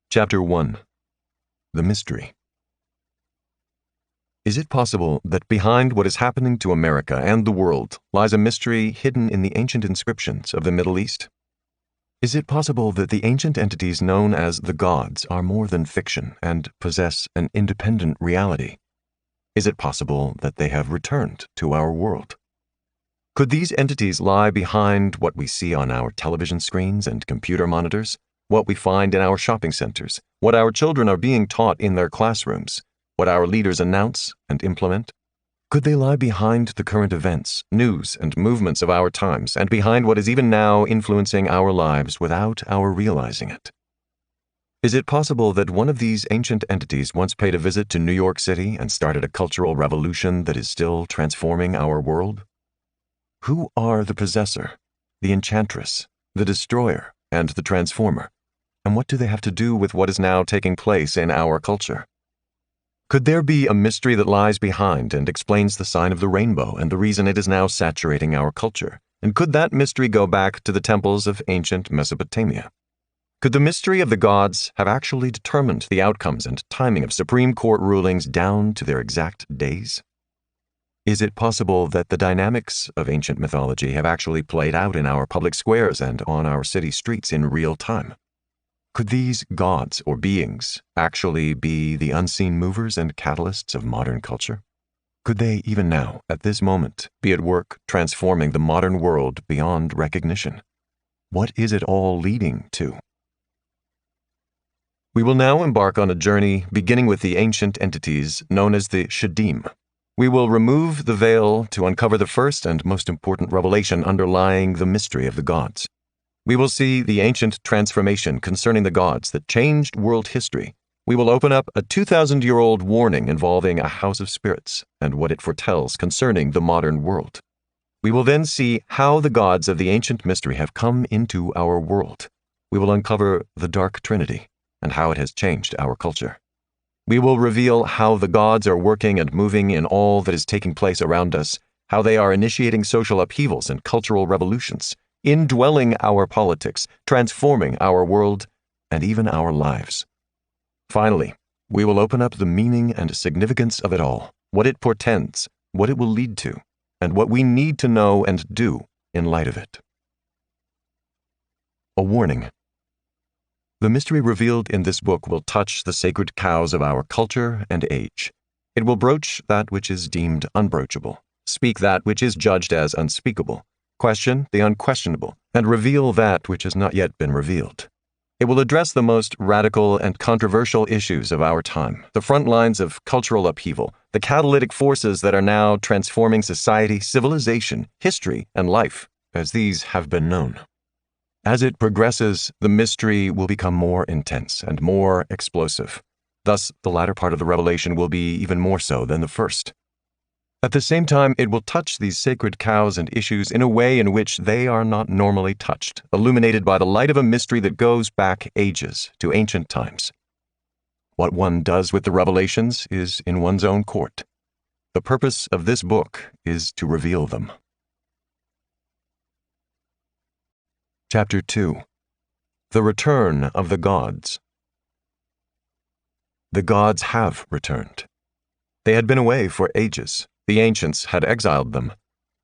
Chapter 1. The Mystery. Is it possible that behind what is happening to America and the world lies a mystery hidden in the ancient inscriptions of the Middle East? Is it possible that the ancient entities known as the gods are more than fiction and possess an independent reality? Is it possible that they have returned to our world? Could these entities lie behind what we see on our television screens and computer monitors, what we find in our shopping centers, what our children are being taught in their classrooms, what our leaders announce and implement? Could they lie behind the current events, news, and movements of our times, and behind what is even now influencing our lives without our realizing it? Is it possible that one of these ancient entities once paid a visit to New York City and started a cultural revolution that is still transforming our world? Who are the possessor, the enchantress, the destroyer, and the transformer? And what do they have to do with what is now taking place in our culture? Could there be a mystery that lies behind and explains the sign of the rainbow and the reason it is now saturating our culture? And could that mystery go back to the temples of ancient Mesopotamia? Could the mystery of the gods have actually determined the outcomes and timing of Supreme Court rulings down to their exact days? Is it possible that the dynamics of ancient mythology have actually played out in our public squares and on our city streets in real time? Could these gods or beings actually be the unseen movers and catalysts of modern culture? Could they even now, at this moment, be at work transforming the modern world beyond recognition? What is it all leading to? We will now embark on a journey beginning with the ancient entities known as the Shadim. We will remove the veil to uncover the first and most important revelation underlying the mystery of the gods. We will see the ancient transformation concerning the gods that changed world history. We will open up a 2,000-year-old warning involving a house of spirits and what it foretells concerning the modern world. We will then see how the gods of the ancient mystery have come into our world. We will uncover the Dark Trinity and how it has changed our culture. We will reveal how the gods are working and moving in all that is taking place around us, how they are initiating social upheavals and cultural revolutions, indwelling our politics, transforming our world, and even our lives. Finally, we will open up the meaning and significance of it all, what it portends, what it will lead to, and what we need to know and do in light of it. A warning. The mystery revealed in this book will touch the sacred cows of our culture and age. It will broach that which is deemed unbroachable, speak that which is judged as unspeakable, question the unquestionable, and reveal that which has not yet been revealed. It will address the most radical and controversial issues of our time, the front lines of cultural upheaval, the catalytic forces that are now transforming society, civilization, history, and life, as these have been known. As it progresses, the mystery will become more intense and more explosive. Thus, the latter part of the revelation will be even more so than the first. At the same time, it will touch these sacred cows and issues in a way in which they are not normally touched, illuminated by the light of a mystery that goes back ages to ancient times. What one does with the revelations is in one's own court. The purpose of this book is to reveal them. Chapter 2. The Return of the Gods. The gods have returned. They had been away for ages. The ancients had exiled them.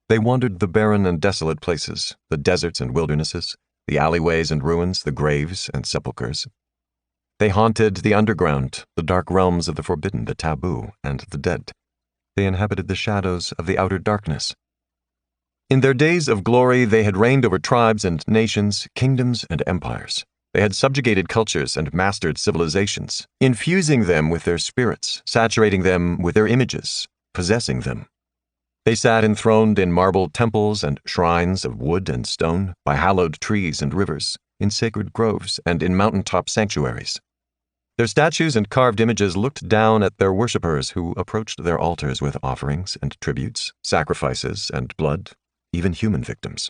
They wandered the barren and desolate places, the deserts and wildernesses, the alleyways and ruins, the graves and sepulchres. They haunted the underground, the dark realms of the forbidden, the taboo, and the dead. They inhabited the shadows of the outer darkness. In their days of glory, they had reigned over tribes and nations, kingdoms and empires. They had subjugated cultures and mastered civilizations, infusing them with their spirits, saturating them with their images, possessing them. They sat enthroned in marble temples and shrines of wood and stone, by hallowed trees and rivers, in sacred groves and in mountaintop sanctuaries. Their statues and carved images looked down at their worshippers who approached their altars with offerings and tributes, sacrifices and blood, even human victims.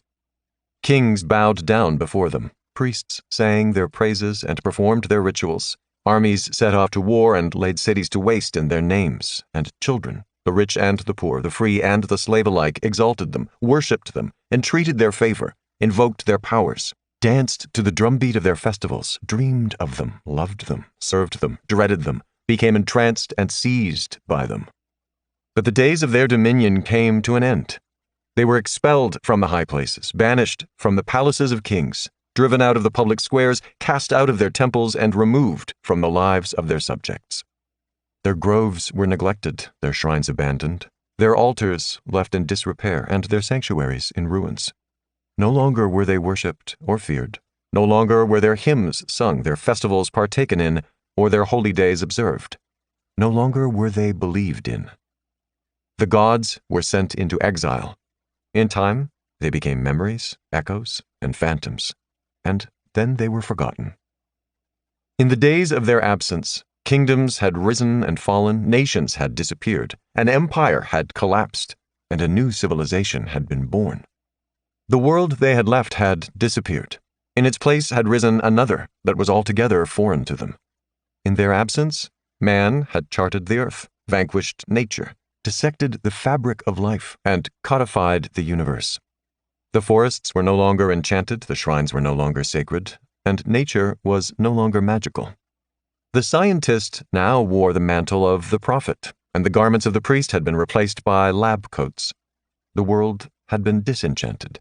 Kings bowed down before them. Priests sang their praises and performed their rituals. Armies set off to war and laid cities to waste in their names, and children, the rich and the poor, the free and the slave alike, exalted them, worshipped them, entreated their favor, invoked their powers. danced to the drumbeat of their festivals, dreamed of them, loved them, served them, dreaded them, became entranced and seized by them. But the days of their dominion came to an end. They were expelled from the high places, banished from the palaces of kings, driven out of the public squares, cast out of their temples, and removed from the lives of their subjects. Their groves were neglected, their shrines abandoned, their altars left in disrepair, and their sanctuaries in ruins. No longer were they worshipped or feared. No longer were their hymns sung, their festivals partaken in, or their holy days observed. No longer were they believed in. The gods were sent into exile. In time, they became memories, echoes, and phantoms, and then they were forgotten. In the days of their absence, kingdoms had risen and fallen, nations had disappeared, an empire had collapsed, and a new civilization had been born. The world they had left had disappeared. In its place had risen another that was altogether foreign to them. In their absence, man had charted the earth, vanquished nature, dissected the fabric of life, and codified the universe. The forests were no longer enchanted, the shrines were no longer sacred, and nature was no longer magical. The scientist now wore the mantle of the prophet, and the garments of the priest had been replaced by lab coats. The world had been disenchanted.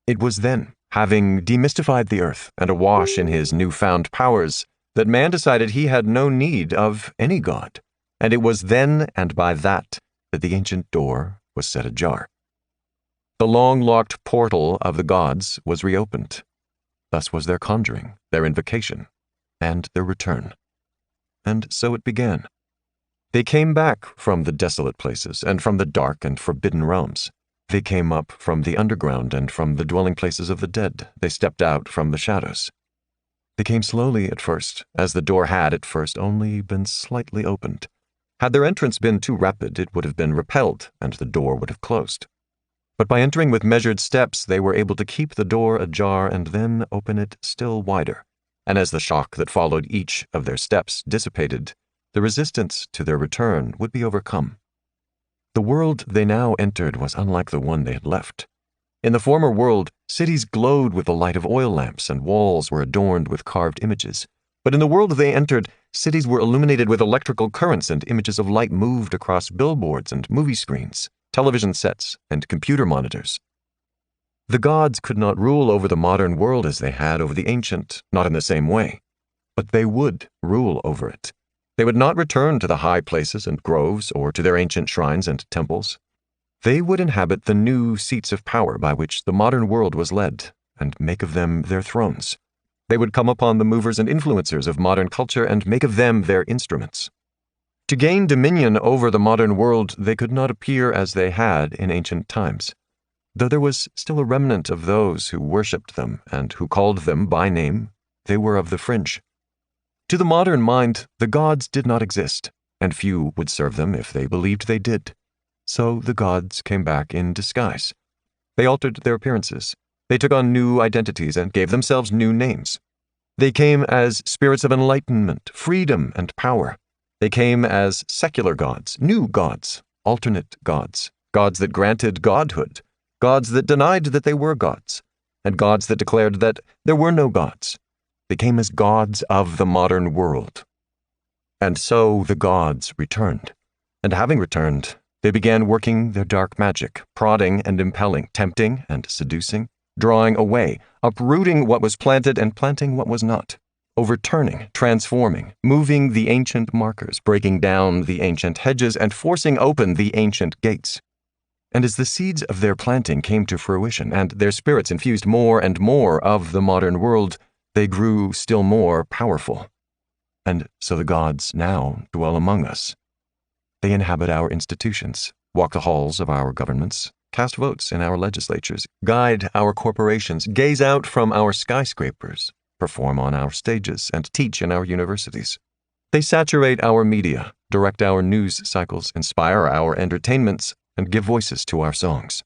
It was then, having demystified the earth and awash in his newfound powers, that man decided he had no need of any god, and it was then and by that the ancient door was set ajar. The long-locked portal of the gods was reopened. Thus was their conjuring, their invocation, and their return. And so it began. They came back from the desolate places and from the dark and forbidden realms. They came up from the underground and from the dwelling places of the dead. They stepped out from the shadows. They came slowly at first, as the door had at first only been slightly opened. Had their entrance been too rapid, it would have been repelled, and the door would have closed. But by entering with measured steps, they were able to keep the door ajar and then open it still wider. And as the shock that followed each of their steps dissipated, the resistance to their return would be overcome. The world they now entered was unlike the one they had left. In the former world, cities glowed with the light of oil lamps and walls were adorned with carved images. But in the world they entered, cities were illuminated with electrical currents and images of light moved across billboards and movie screens, television sets, and computer monitors. The gods could not rule over the modern world as they had over the ancient, not in the same way. But they would rule over it. They would not return to the high places and groves or to their ancient shrines and temples. They would inhabit the new seats of power by which the modern world was led and make of them their thrones. They would come upon the movers and influencers of modern culture and make of them their instruments. To gain dominion over the modern world, they could not appear as they had in ancient times, though there was still a remnant of those who worshipped them and who called them by name. They were of the fringe. To the modern mind, the gods did not exist, and few would serve them if they believed they did. So the gods came back in disguise. They altered their appearances. They took on new identities and gave themselves new names. They came as spirits of enlightenment, freedom, and power. They came as secular gods, new gods, alternate gods, gods that granted godhood, gods that denied that they were gods, and gods that declared that there were no gods. They came as gods of the modern world. And so the gods returned. And having returned, they began working their dark magic, prodding and impelling, tempting and seducing, drawing away, uprooting what was planted and planting what was not, overturning, transforming, moving the ancient markers, breaking down the ancient hedges, and forcing open the ancient gates. And as the seeds of their planting came to fruition, and their spirits infused more and more of the modern world, they grew still more powerful. And so the gods now dwell among us. They inhabit our institutions, walk the halls of our governments, cast votes in our legislatures, guide our corporations, gaze out from our skyscrapers, perform on our stages, and teach in our universities. They saturate our media, direct our news cycles, inspire our entertainments, and give voices to our songs.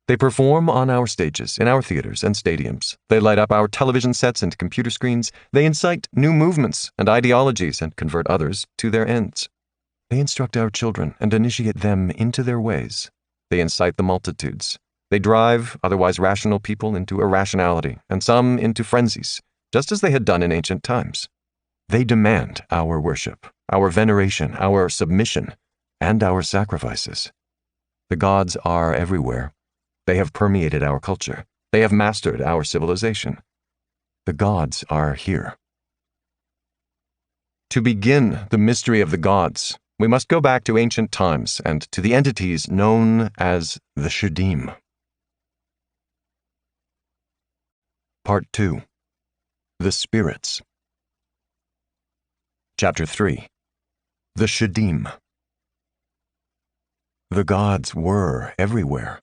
They perform on our stages, in our theaters and stadiums. They light up our television sets and computer screens. They incite new movements and ideologies and convert others to their ends. They instruct our children and initiate them into their ways. They incite the multitudes. They drive otherwise rational people into irrationality, and some into frenzies, just as they had done in ancient times. They demand our worship, our veneration, our submission, and our sacrifices. The gods are everywhere. They have permeated our culture. They have mastered our civilization. The gods are here. To begin the mystery of the gods, we must go back to ancient times and to the entities known as the Shadim. Part 2. The Spirits. Chapter 3. The Shadim. The gods were everywhere.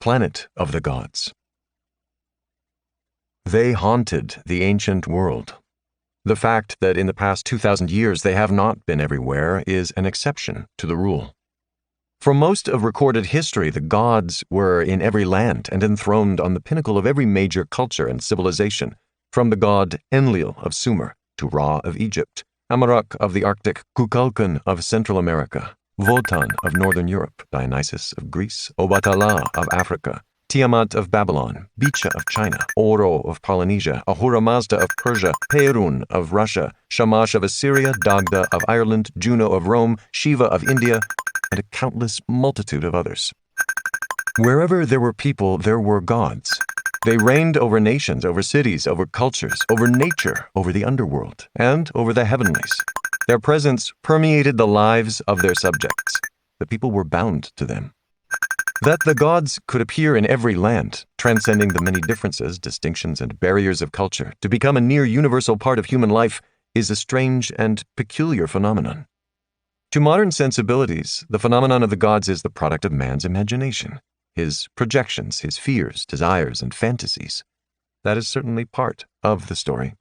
Planet of the Gods. They haunted the ancient world. The fact that in the past 2,000 years they have not been everywhere is an exception to the rule. For most of recorded history, the gods were in every land and enthroned on the pinnacle of every major culture and civilization, from the god Enlil of Sumer to Ra of Egypt, Amarok of the Arctic, Kukulkan of Central America, Wotan of Northern Europe, Dionysus of Greece, Obatala of Africa, Tiamat of Babylon, Bicha of China, Oro of Polynesia, Ahura Mazda of Persia, Perun of Russia, Shamash of Assyria, Dagda of Ireland, Juno of Rome, Shiva of India, and a countless multitude of others. Wherever there were people, there were gods. They reigned over nations, over cities, over cultures, over nature, over the underworld, and over the heavenlies. Their presence permeated the lives of their subjects. The people were bound to them. That the gods could appear in every land, transcending the many differences, distinctions, and barriers of culture, to become a near universal part of human life, is a strange and peculiar phenomenon. To modern sensibilities, the phenomenon of the gods is the product of man's imagination, his projections, his fears, desires, and fantasies. That is certainly part of the story.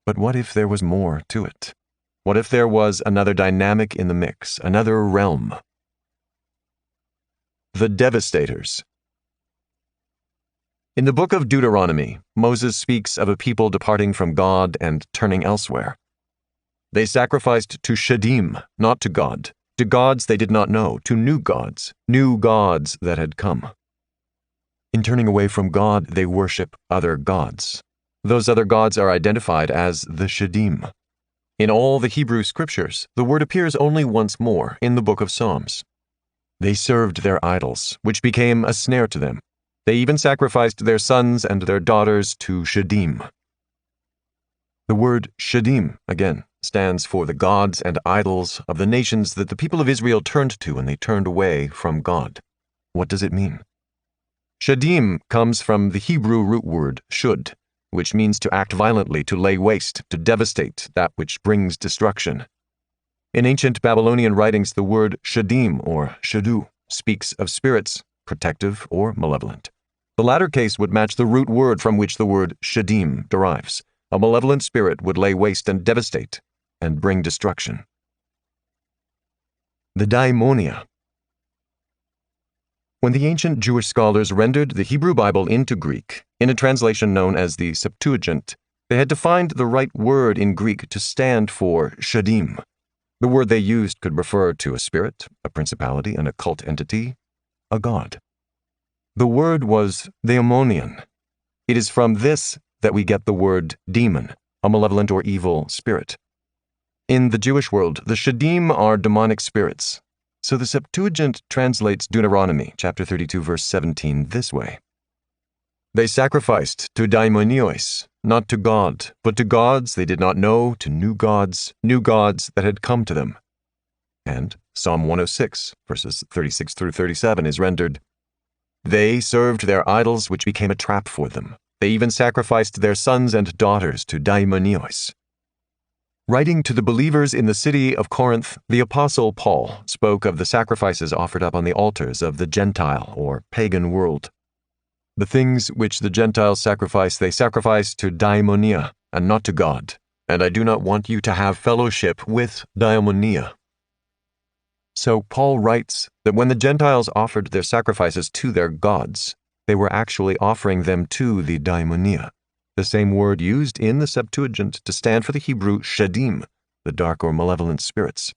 But what if there was more to it? What if there was another dynamic in the mix, another realm? The Devastators. In the book of Deuteronomy, Moses speaks of a people departing from God and turning elsewhere. They sacrificed to Shadim, not to God, to gods they did not know, to new gods that had come. In turning away from God, they worship other gods. Those other gods are identified as the Shadim. In all the Hebrew scriptures, the word appears only once more in the book of Psalms. They served their idols, which became a snare to them. They even sacrificed their sons and their daughters to Shadim. The word Shadim, again, stands for the gods and idols of the nations that the people of Israel turned to when they turned away from God. What does it mean? Shadim comes from the Hebrew root word shud, which means to act violently, to lay waste, to devastate that which brings destruction. In ancient Babylonian writings, the word shadim or shadu speaks of spirits, protective or malevolent. The latter case would match the root word from which the word shadim derives. A malevolent spirit would lay waste and devastate and bring destruction. The daimonia. When the ancient Jewish scholars rendered the Hebrew Bible into Greek, in a translation known as the Septuagint, they had to find the right word in Greek to stand for shadim. The word they used could refer to a spirit, a principality, an occult entity, a god. The word was daimonion. It is from this that we get the word demon, a malevolent or evil spirit. In the Jewish world, the Shadim are demonic spirits. So the Septuagint translates Deuteronomy chapter 32 verse 17 this way. They sacrificed to daimonios, not to God, but to gods they did not know, to new gods that had come to them. And Psalm 106 verses 36 through 37 is rendered, They served their idols which became a trap for them. They even sacrificed their sons and daughters to daimonios. Writing to the believers in the city of Corinth, the Apostle Paul spoke of the sacrifices offered up on the altars of the Gentile or pagan world. The things which the Gentiles sacrifice, they sacrifice to daimonia and not to God, and I do not want you to have fellowship with daimonia. So Paul writes that when the Gentiles offered their sacrifices to their gods, they were actually offering them to the daimonia, the same word used in the Septuagint to stand for the Hebrew shadim, the dark or malevolent spirits.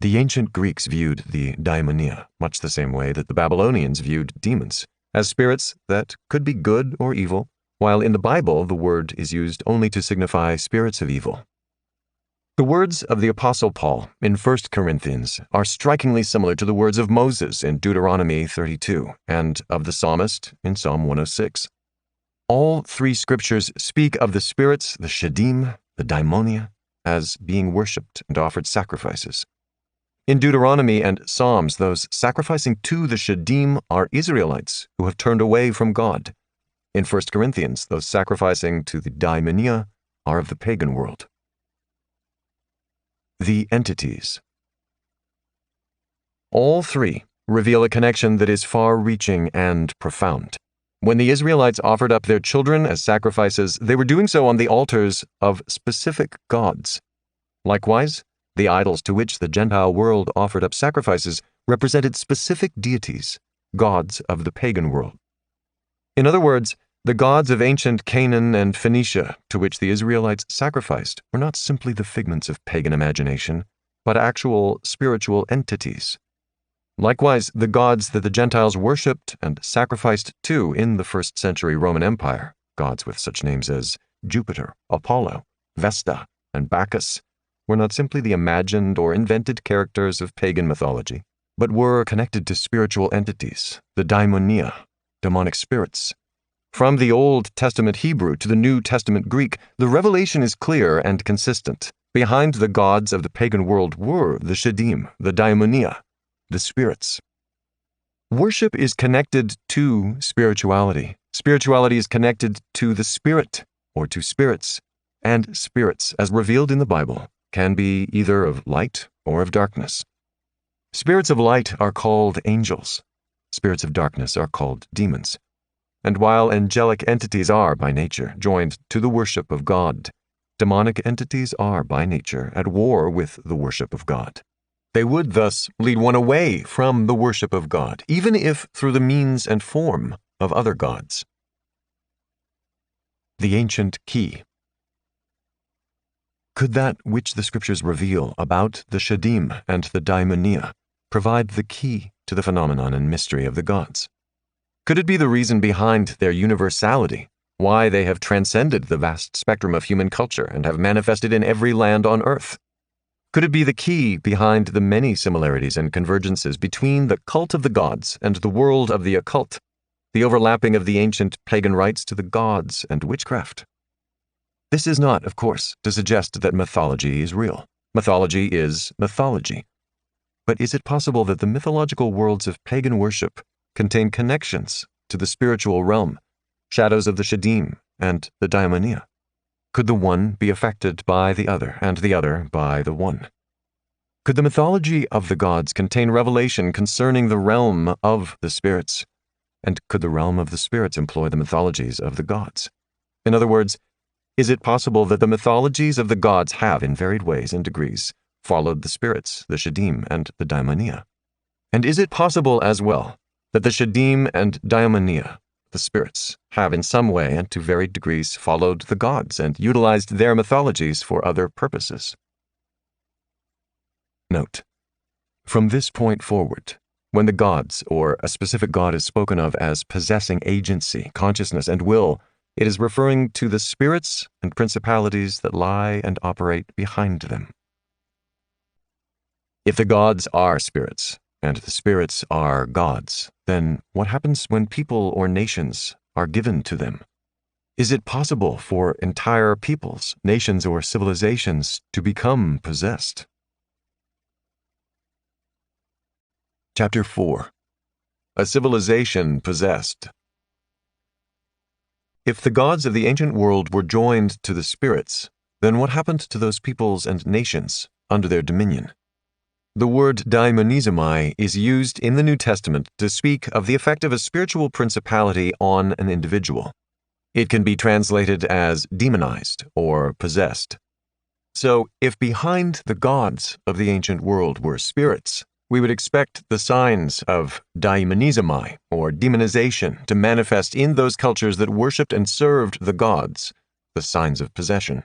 The ancient Greeks viewed the daimonia much the same way that the Babylonians viewed demons, as spirits that could be good or evil, while in the Bible the word is used only to signify spirits of evil. The words of the Apostle Paul in 1 Corinthians are strikingly similar to the words of Moses in Deuteronomy 32 and of the psalmist in Psalm 106. All three scriptures speak of the spirits, the Shadim, the daimonia, as being worshipped and offered sacrifices. In Deuteronomy and Psalms, those sacrificing to the Shadim are Israelites who have turned away from God. In 1 Corinthians, those sacrificing to the daimonia are of the pagan world. The entities. All three reveal a connection that is far-reaching and profound. When the Israelites offered up their children as sacrifices, they were doing so on the altars of specific gods. Likewise, the idols to which the Gentile world offered up sacrifices represented specific deities, gods of the pagan world. In other words, the gods of ancient Canaan and Phoenicia to which the Israelites sacrificed were not simply the figments of pagan imagination, but actual spiritual entities. Likewise, the gods that the Gentiles worshipped and sacrificed to in the first century Roman Empire, gods with such names as Jupiter, Apollo, Vesta, and Bacchus, were not simply the imagined or invented characters of pagan mythology, but were connected to spiritual entities, the daimonia, demonic spirits. From the Old Testament Hebrew to the New Testament Greek, the revelation is clear and consistent. Behind the gods of the pagan world were the Shadim, the daimonia, the spirits. Worship is connected to spirituality. Spirituality is connected to the spirit or to spirits. And spirits, as revealed in the Bible, can be either of light or of darkness. Spirits of light are called angels. Spirits of darkness are called demons. And while angelic entities are, by nature, joined to the worship of God, demonic entities are, by nature, at war with the worship of God. They would thus lead one away from the worship of God, even if through the means and form of other gods. The ancient key. Could that which the scriptures reveal about the Shadim and the daimonia provide the key to the phenomenon and mystery of the gods? Could it be the reason behind their universality, why they have transcended the vast spectrum of human culture and have manifested in every land on earth? Could it be the key behind the many similarities and convergences between the cult of the gods and the world of the occult, the overlapping of the ancient pagan rites to the gods and witchcraft? This is not, of course, to suggest that mythology is real. Mythology is mythology. But is it possible that the mythological worlds of pagan worship contain connections to the spiritual realm, shadows of the Shadim and the daimonia? Could the one be affected by the other, and the other by the one? Could the mythology of the gods contain revelation concerning the realm of the spirits? And could the realm of the spirits employ the mythologies of the gods? In other words, is it possible that the mythologies of the gods have, in varied ways and degrees, followed the spirits, the Shadim and the daimonia? And is it possible as well that the Shadim and daimonia, the spirits, have in some way and to varied degrees followed the gods and utilized their mythologies for other purposes? Note: from this point forward, when the gods or a specific god is spoken of as possessing agency, consciousness, and will, it is referring to the spirits and principalities that lie and operate behind them. If the gods are spirits, and the spirits are gods, then what happens when people or nations are given to them? Is it possible for entire peoples, nations, or civilizations to become possessed? Chapter 4. A civilization possessed. If the gods of the ancient world were joined to the spirits, then what happened to those peoples and nations under their dominion? The word daimonizomai is used in the New Testament to speak of the effect of a spiritual principality on an individual. It can be translated as demonized or possessed. So, if behind the gods of the ancient world were spirits, we would expect the signs of daimonizomai, or demonization, to manifest in those cultures that worshipped and served the gods, the signs of possession.